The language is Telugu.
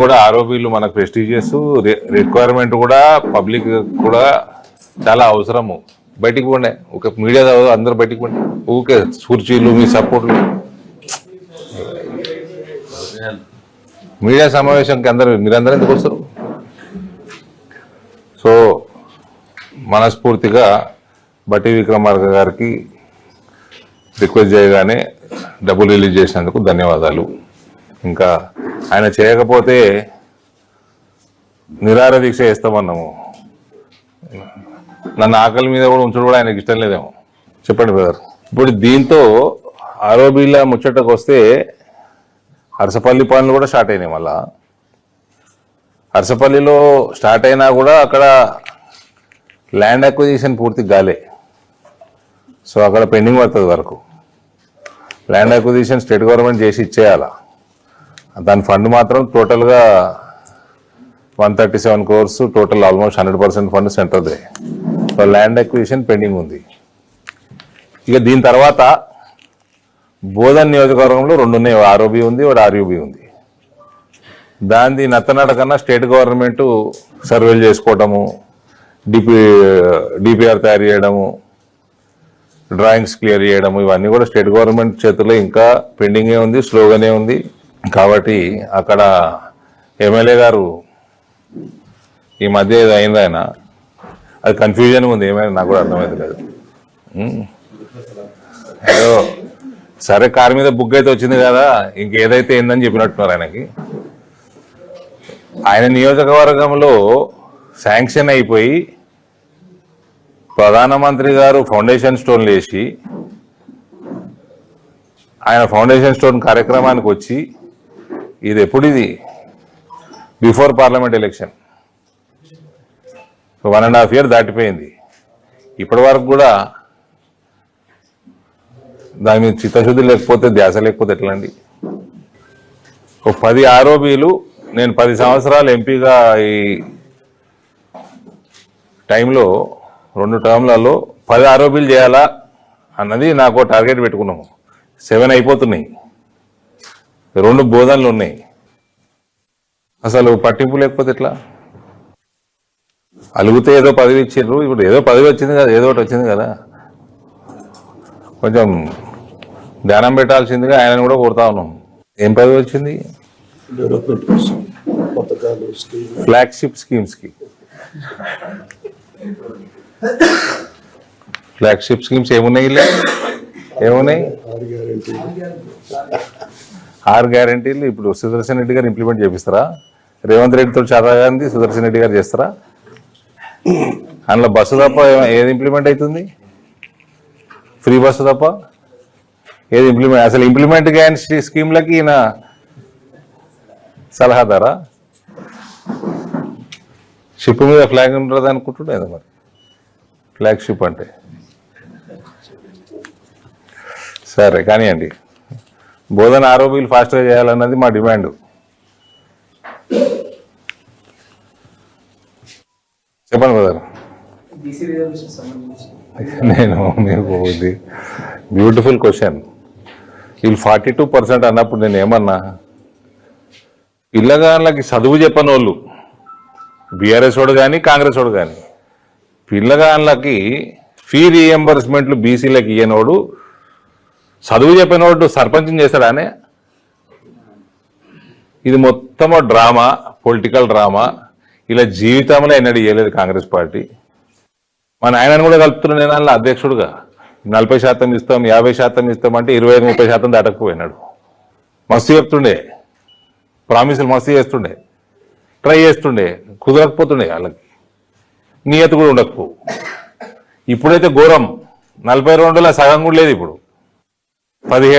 కూడా ఆరోపీలు మనకు ప్రెస్టీజియస్ రిక్వైర్మెంట్ కూడా పబ్లిక్ కూడా చాలా అవసరము. బయటికి పోండి, ఒక మీడియా అందరూ బయటికి పోండి, ఊకే సూర్చీలు మీ సపోర్ట్లు. మీడియా సమావేశంకి మీరందరూ ఎందుకు వస్తారు? సో మనస్ఫూర్తిగా బట్టి విక్రమార్క గారికి రిక్వెస్ట్ చేయగానే డబ్బులు రిలీజ్ చేసినందుకు ధన్యవాదాలు. ఇంకా ఆయన చేయకపోతే నిరాహార దీక్ష చేస్తామన్నాము. నన్ను ఆకలి మీద కూడా ఉంచడం కూడా ఆయనకి ఇష్టం లేదేమో. చెప్పండి బ్రదర్. ఇప్పుడు దీంతో ఆరోబీల ముచ్చటకు వస్తే అరసపల్లి పనులు కూడా స్టార్ట్ అయినాయి. మళ్ళా అరసపల్లిలో స్టార్ట్ అయినా కూడా అక్కడ ల్యాండ్ అక్విజిషన్ పూర్తి కాలే. సో అక్కడ పెండింగ్ పడుతుంది వరకు. ల్యాండ్ అక్విజిషన్ స్టేట్ గవర్నమెంట్ చేసి ఇచ్చేయాల. దాని ఫండ్ మాత్రం టోటల్గా 137 crores, టోటల్ ఆల్మోస్ట్ 100% ఫండ్ సెంటర్దే. సో ల్యాండ్ అక్విజిషన్ పెండింగ్ ఉంది. ఇక దీని తర్వాత బోధన్ నియోజకవర్గంలో 2 ఉన్నాయి. ఆర్ఓబి ఉంది, ఒకటి ఆర్యూబి ఉంది. దాని నత్తనాట కన్నా స్టేట్ గవర్నమెంట్ సర్వేలు చేసుకోవటము, డిపిఆర్ తయారు చేయడము, డ్రాయింగ్స్ క్లియర్ చేయడము, ఇవన్నీ కూడా స్టేట్ గవర్నమెంట్ చేతుల్లో ఇంకా పెండింగే ఉంది, స్లోగానే ఉంది. కాబట్టి అక్కడ ఎమ్మెల్యే గారు ఈ మధ్య ఏదో అయింది, ఆయన అది కన్ఫ్యూజన్ ఉంది, ఏమైనా నాకు కూడా అర్థమైతే లేదు. ఏదో సరే కారు మీద బుక్ అయితే వచ్చింది కదా, ఇంకేదైతే ఏందని చెప్పినట్టున్నారు ఆయనకి. ఆయన నియోజకవర్గంలో శాంక్షన్ అయిపోయి ప్రధానమంత్రి గారు ఫౌండేషన్ స్టోన్లు వేసి ఆయన ఫౌండేషన్ స్టోన్ కార్యక్రమానికి వచ్చి ఇది ఎప్పుడు, ఇది బిఫోర్ పార్లమెంట్ ఎలక్షన్, 1.5 years దాటిపోయింది. ఇప్పటి వరకు కూడా దాని మీద చిత్తశుద్ధి లేకపోతే, ధ్యాస లేకపోతే ఎట్లా అండి? ఒక 10 ఆరోపీలు, నేను 10 సంవత్సరాలు ఎంపీగా ఈ టైంలో 2 టర్మ్లలో 10 ఆరోపీలు చేయాలా అన్నది నాకు టార్గెట్ పెట్టుకున్నాము. 7 అయిపోతున్నాయి, 2 బోధనలు ఉన్నాయి. అసలు పట్టింపు లేకపోతే ఎట్లా? అలుగుతే ఏదో పదవి ఇచ్చిండ్రు, ఇప్పుడు ఏదో పదవి వచ్చింది కదా, ఏదో ఒకటి వచ్చింది కదా, కొంచెం ధ్యానం పెట్టాల్సిందిగా ఆయనను కూడా కోరుతా ఉన్నాం. ఏం పదవి వచ్చింది? ఫ్లాగ్షిప్ స్కీమ్స్కి. ఫ్లాగ్షిప్ స్కీమ్స్ ఏమున్నాయి? ఏమున్నాయి? 6 గ్యారంటీలు ఇప్పుడు సుదర్శన్ రెడ్డి గారు ఇంప్లిమెంట్ చేపిస్తారా? రేవంత్ రెడ్డితో చాలా గాంధీ సుదర్శన్ రెడ్డి గారు చేస్తారా? అందులో బస్సు తప్ప ఏది ఇంప్లిమెంట్ అవుతుంది? ఫ్రీ బస్సు తప్ప ఏది ఇంప్లిమెంట్? అసలు ఇంప్లిమెంట్ గ్యారంటీ స్కీమ్లకి ఈయన సలహాదారా? షిప్ మీద ఫ్లాగ్ ఉంటుంది అనుకుంటుండే మరి. ఫ్లాగ్ షిప్ అంటే సరే కానివ్వండి. బోధన ఆరోపీలు ఫాస్ట్గా చేయాలన్నది మా డిమాండ్. చెప్పండి బ్రదర్. నేను మీకు ఇది బ్యూటిఫుల్ క్వశ్చన్. వీళ్ళు 42% అన్నప్పుడు నేను ఏమన్నా, పిల్లగాళ్ళకి చదువు చెప్పని వాళ్ళు, బీఆర్ఎస్ వాడు కానీ కాంగ్రెస్ వాడు కానీ, పిల్లగాళ్ళకి ఫీ రీఎంబర్స్మెంట్లు బీసీలకు ఇయ్యనోడు చదువు చెప్పినోడు సర్పంచం చేస్తాడానే? ఇది మొత్తం డ్రామా, పొలిటికల్ డ్రామా. ఇలా జీవితంలో ఎన్నడూ ఇవ్వలేదు కాంగ్రెస్ పార్టీ. మన ఆయనను కూడా కలుపుతున్నాను నేను అందులో అధ్యక్షుడుగా. 40% ఇస్తాం, 50% ఇస్తాం అంటే 25-30% దాటకపోయినాడు. మస్తు చెప్తుండే, ప్రామిసులు మస్తు చేస్తుండే, ట్రై చేస్తుండే, కుదరకపోతుండే. వాళ్ళకి నియత కూడా ఉండకపో. ఇప్పుడైతే ఘోరం. 42లో సగం కూడా లేదు. ఇప్పుడు 17